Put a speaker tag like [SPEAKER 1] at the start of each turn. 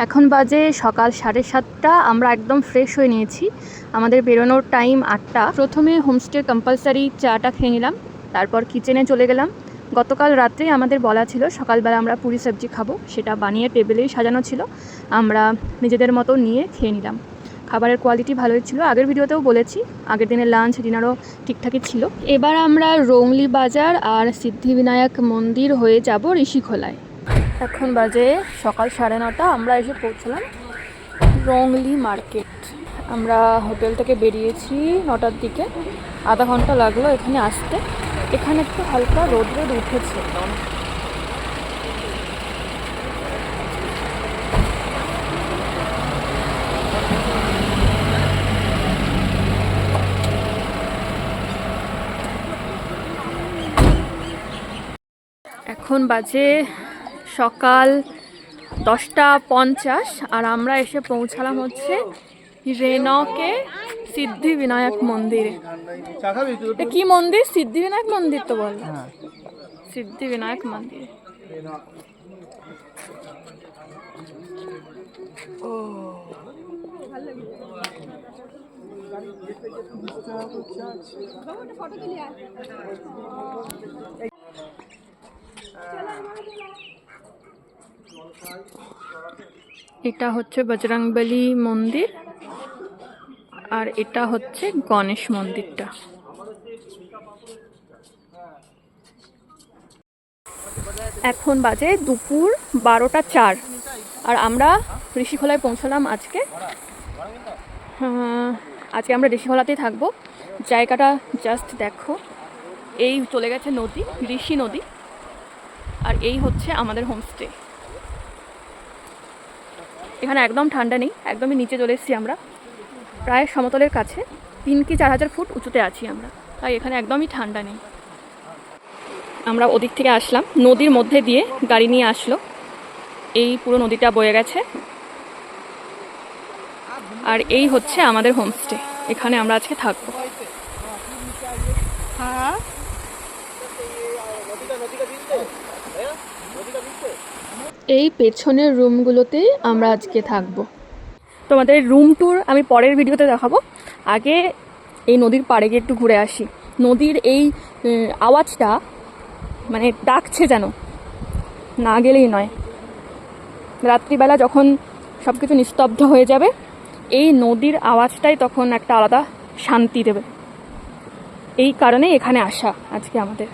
[SPEAKER 1] এখন বাজে সকাল 7:30। আমরা একদম ফ্রেশ হয়ে নিয়েছি। আমাদের বেরোনোর টাইম 8টা। প্রথমে হোমস্টে কম্পালসারি চাটা খেয়ে নিলাম, তারপর কিচেনে চলে গেলাম। গতকাল রাত্রে আমাদের বলা ছিল সকালবেলা আমরা পুরি সবজি খাবো, সেটা বানিয়ে টেবিলেই সাজানো ছিল। আমরা নিজেদের মতো নিয়ে খেয়ে নিলাম। খাবারের কোয়ালিটি ভালোই ছিল, আগের ভিডিওতেও বলেছি। আগের দিনের লাঞ্চ ডিনারও ঠিকঠাকই ছিল। এবার আমরা রংলি বাজার আর সিদ্ধিবিনায়ক মন্দির হয়ে যাব ঋষিখোলায়। এখন বাজে সকাল 9:30। আমরা এসে পৌঁছলাম রংলি মার্কেট। আমরা হোটেল থেকে বেরিয়েছি 9টার দিকে। আধা ঘন্টা লাগলো এখানে আসতে। এখানে একটু হালকা রোদ উঠেছে। এখন বাজে সকাল 10:50 আর আমরা এসে পৌঁছালাম হচ্ছে রেনকে সিদ্ধিবিনায়ক মন্দিরে। কি মন্দির? সিদ্ধিবিনায়ক মন্দির তো বল। সিদ্ধিবিনায়ক মন্দির। এটা হচ্ছে বজরংবলী মন্দির আর এটা হচ্ছে গণেশ মন্দিরটা। এখন বাজে দুপুর 12টা 4 আর আমরা ঋষিখোলায় পৌঁছলাম আজকে। আমরা ঋষিখোলাতেই থাকবো। জায়গাটা জাস্ট দেখো, এই চলে গেছে নদী, ঋষি নদী, আর এই হচ্ছে আমাদের হোমস্টে। এখানে একদম ঠান্ডা নেই, একদমই নিচে চলে এসেছি আমরা, প্রায় সমতলের কাছে। 3 কি 4 হাজার ফুট উঁচুতে আছি আমরা, তাই এখানে একদমই ঠান্ডা নেই। আমরা ওদিক থেকে আসলাম, নদীর মধ্যে দিয়ে গাড়ি নিয়ে আসলো। এই পুরো নদীটা বয়ে গেছে আর এই হচ্ছে আমাদের হোমস্টে। এখানে আমরা আজকে থাকবো। এই পেছনের রুমগুলোতে আমরা আজকে থাকবো। তোমাদের রুম ট্যুর আমি পরের ভিডিওতে দেখাবো। আগে এই নদীর পাড়ে গিয়ে একটু ঘুরে আসি। নদীর এই আওয়াজটা মানে ডাকছে, যেন না গেলেই নয়। রাত্রিবেলা যখন সব কিছু নিস্তব্ধ হয়ে যাবে, এই নদীর আওয়াজটাই তখন একটা আলাদা শান্তি দেবে। এই কারণে এখানে আসা আজকে আমাদের।